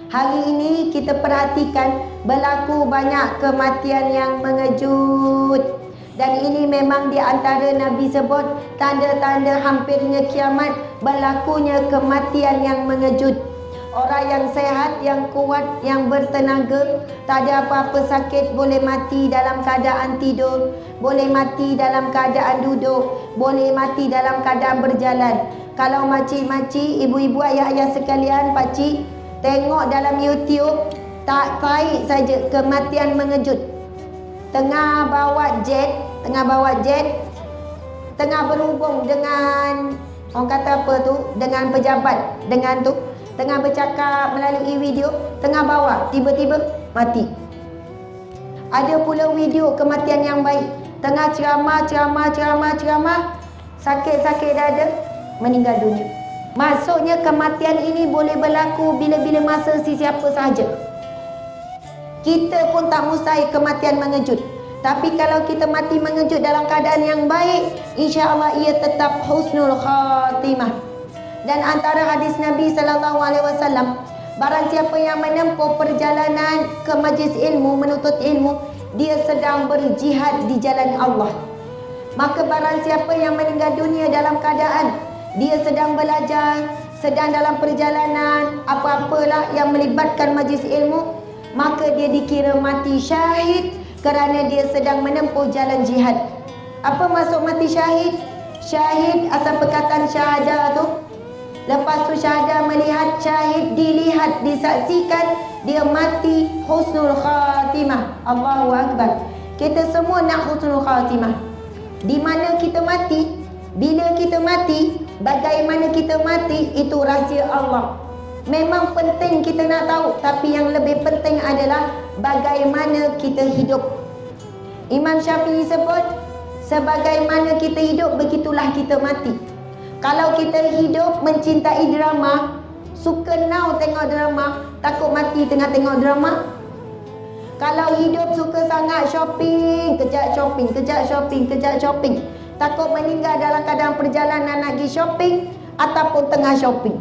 Hari ini kita perhatikan berlaku banyak kematian yang mengejut. Dan ini memang di antara Nabi sebut tanda-tanda hampirnya kiamat, berlakunya kematian yang mengejut. Orang yang sehat, yang kuat, yang bertenaga, tak ada apa-apa sakit, boleh mati dalam keadaan tidur, boleh mati dalam keadaan duduk, boleh mati dalam keadaan berjalan. Kalau makcik-makcik, ibu-ibu, ayah-ayah sekalian, pakcik, tengok dalam YouTube, tak baik saja kematian mengejut. Tengah bawa jet, tengah berhubung dengan, orang kata apa tu, dengan pejabat, dengan tu, tengah bercakap melalui video, tengah bawa, tiba-tiba mati. Ada pula video kematian yang baik, tengah ceramah, sakit-sakit dada, meninggal dunia. Maksudnya kematian ini boleh berlaku bila-bila masa sesiapa sahaja. Kita pun tak mustahil kematian mengejut. Tapi kalau kita mati mengejut dalam keadaan yang baik, insya-Allah ia tetap husnul khatimah. Dan antara hadis Nabi SAW, barang siapa yang menempuh perjalanan ke majlis ilmu, menuntut ilmu, dia sedang berjihad di jalan Allah. Maka barang siapa yang meninggal dunia dalam keadaan dia sedang belajar, sedang dalam perjalanan, apa-apalah yang melibatkan majlis ilmu, maka dia dikira mati syahid kerana dia sedang menempuh jalan jihad. Apa maksud mati syahid? Syahid asal perkataan syahadah tu. Lepas tu syahadah melihat, syahid dilihat, disaksikan, dia mati husnul khatimah. Allahu Akbar. Kita semua nak husnul khatimah. Di mana kita mati, bila kita mati, bagaimana kita mati, itu rahsia Allah. Memang penting kita nak tahu, tapi yang lebih penting adalah bagaimana kita hidup. Imam Syafi'i sebut, sebagaimana kita hidup, begitulah kita mati. Kalau kita hidup mencintai drama, suka now tengok drama, takut mati tengah tengok drama. Kalau hidup suka sangat shopping, kejap shopping, takut meninggal dalam keadaan perjalanan nak pergi shopping ataupun tengah shopping.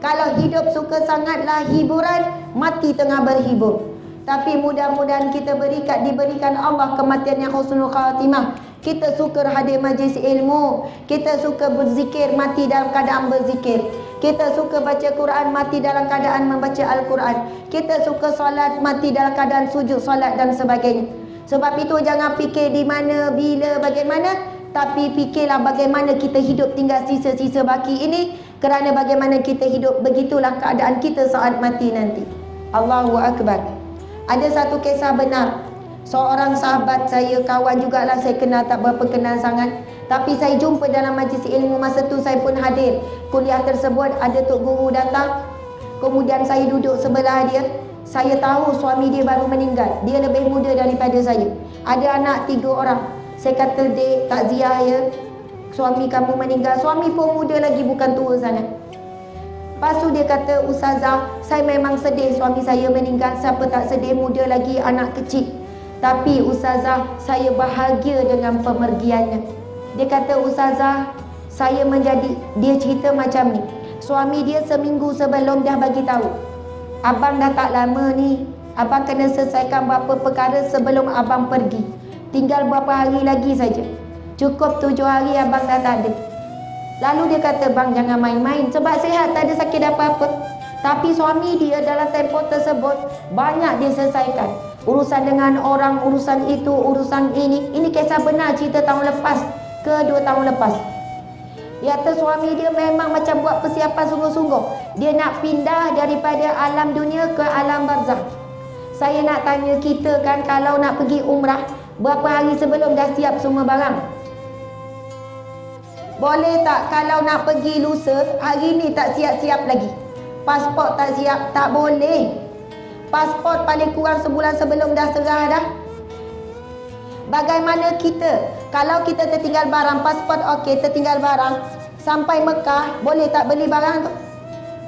Kalau hidup suka sangatlah hiburan, mati tengah berhibur. Tapi mudah-mudahan kita diberikan Allah kematian yang husnul khatimah. Kita suka hadir majlis ilmu, kita suka berzikir, mati dalam keadaan berzikir. Kita suka baca Quran, mati dalam keadaan membaca Al-Quran. Kita suka solat, mati dalam keadaan sujud solat dan sebagainya. Sebab itu jangan fikir di mana, bila, bagaimana, tapi fikirlah bagaimana kita hidup tinggal sisa-sisa baki ini, kerana bagaimana kita hidup, begitulah keadaan kita saat mati nanti. Allahu Akbar. Ada satu kisah benar. Seorang sahabat saya, kawan jugalah, saya kenal tak berapa kenal sangat, tapi saya jumpa dalam majlis ilmu. Masa tu saya pun hadir kuliah tersebut. Ada tok guru datang, kemudian saya duduk sebelah dia. Saya tahu suami dia baru meninggal. Dia lebih muda daripada saya. Ada anak 3 orang. Saya kata, "Dek, takziah ya, suami kamu meninggal." Suami pun muda lagi, bukan tua sangat. Lepas tu dia kata, "Ustazah, saya memang sedih suami saya meninggal. Siapa tak sedih, muda lagi, anak kecil. Tapi Ustazah, saya bahagia dengan pemergiannya." Dia kata, "Ustazah, saya menjadi..." Dia cerita macam ni. Suami dia seminggu sebelum dah bagi tahu, "Abang dah tak lama ni. Abang kena selesaikan beberapa perkara sebelum abang pergi. Tinggal beberapa hari lagi saja. Cukup 7 hari abang dah tak ada." Lalu dia kata, "Bang, jangan main-main. Sebab sihat, tak ada sakit apa-apa." Tapi suami dia dalam tempoh tersebut banyak dia selesaikan. Urusan dengan orang, urusan itu, urusan ini. Ini kisah benar, cerita tahun lepas ke 2 tahun lepas. Dia kata suami dia memang macam buat persiapan sungguh-sungguh. Dia nak pindah daripada alam dunia ke alam barzah. Saya nak tanya, kita kan kalau nak pergi umrah, berapa hari sebelum dah siap semua barang? Boleh tak kalau nak pergi lusa, hari ni tak siap-siap lagi? Pasport tak siap? Tak boleh. Pasport paling kurang sebulan sebelum dah serah dah. Bagaimana kita? Kalau kita tertinggal barang, pasport okey, tertinggal barang, sampai Mekah, boleh tak beli barang tu?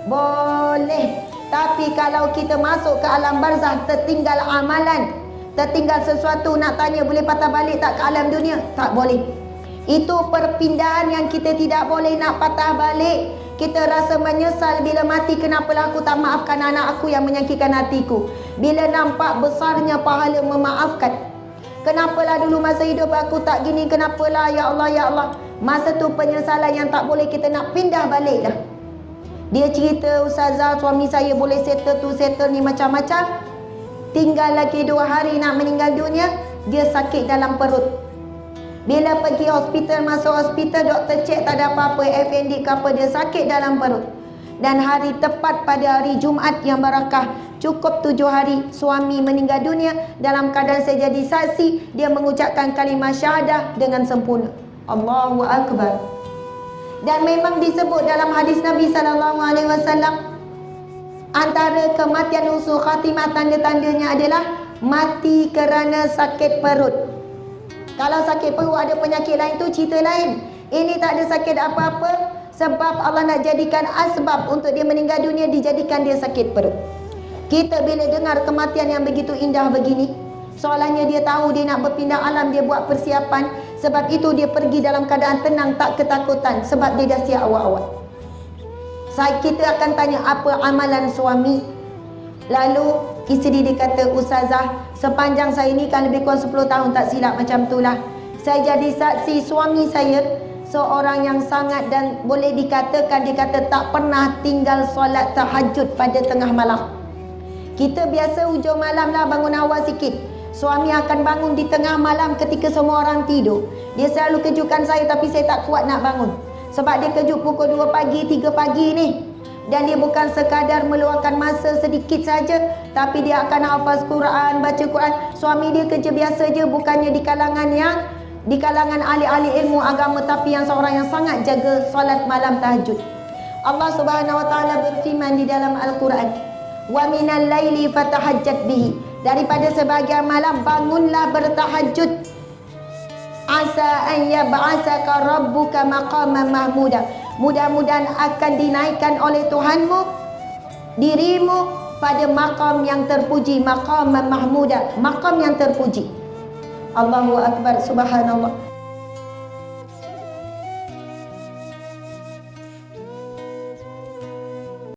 Boleh. Tapi kalau kita masuk ke alam barzah, tertinggal amalan, tertinggal sesuatu, nak tanya boleh patah balik tak ke alam dunia? Tak boleh. Itu perpindahan yang kita tidak boleh nak patah balik. Kita rasa menyesal bila mati, kenapalah aku tak maafkan anak aku yang menyakitkan hatiku. Bila nampak besarnya pahala memaafkan, kenapalah dulu masa hidup aku tak gini, kenapalah ya Allah, ya Allah. Masa tu penyesalan yang tak boleh kita nak pindah balik dah. Dia cerita, Ustazah, suami saya boleh settle tu settle ni macam-macam, tinggal lagi 2 hari nak meninggal dunia, dia sakit dalam perut. Bila pergi hospital, masuk hospital, doktor cek tak ada apa-apa, FND ke apa, dia sakit dalam perut. Dan hari tepat pada hari Jumaat yang barakah, cukup 7 hari suami meninggal dunia, dalam keadaan saya jadi saksi, dia mengucapkan kalimah syahadah dengan sempurna. Allahu Akbar. Dan memang disebut dalam hadis Nabi SAW, antara kematian usul khatimah tanda-tandanya adalah mati kerana sakit perut. Kalau sakit perut ada penyakit lain tu cerita lain. Ini tak ada sakit apa-apa, sebab Allah nak jadikan asbab untuk dia meninggal dunia, dijadikan dia sakit perut. Kita bila dengar kematian yang begitu indah begini, soalannya dia tahu dia nak berpindah alam, dia buat persiapan. Sebab itu dia pergi dalam keadaan tenang, tak ketakutan, sebab dia dah siap awal-awal. Kita akan tanya apa amalan suami. Lalu isteri dia kata, Ustazah, sepanjang saya ni kan lebih kurang 10 tahun tak silap macam itulah, saya jadi saksi suami saya seorang yang sangat, dan boleh dikatakan, dia kata tak pernah tinggal solat tahajud pada tengah malam. Kita biasa hujung malam lah bangun awal sikit. Suami akan bangun di tengah malam ketika semua orang tidur. Dia selalu kejutkan saya, tapi saya tak kuat nak bangun. Sebab dia kejut pukul 2 pagi, 3 pagi ni. Dan dia bukan sekadar meluangkan masa sedikit saja, tapi dia akan hafaz Quran, baca Quran. Suami dia kerja biasa je, bukannya di kalangan ahli-ahli ilmu agama, tapi yang seorang yang sangat jaga solat malam tahajud. Allah Subhanahu wa taala berfirman di dalam Al-Quran, "Wa minal laili fatahajjat bihi." Daripada sebahagian malam bangunlah bertahajud. Asa an yab'asaka rabbuka maqaman mahmuda. Mudah-mudahan akan dinaikkan oleh Tuhanmu dirimu pada maqam yang terpuji, maqaman mahmuda, maqam yang terpuji. Allahu Akbar, subhanallah.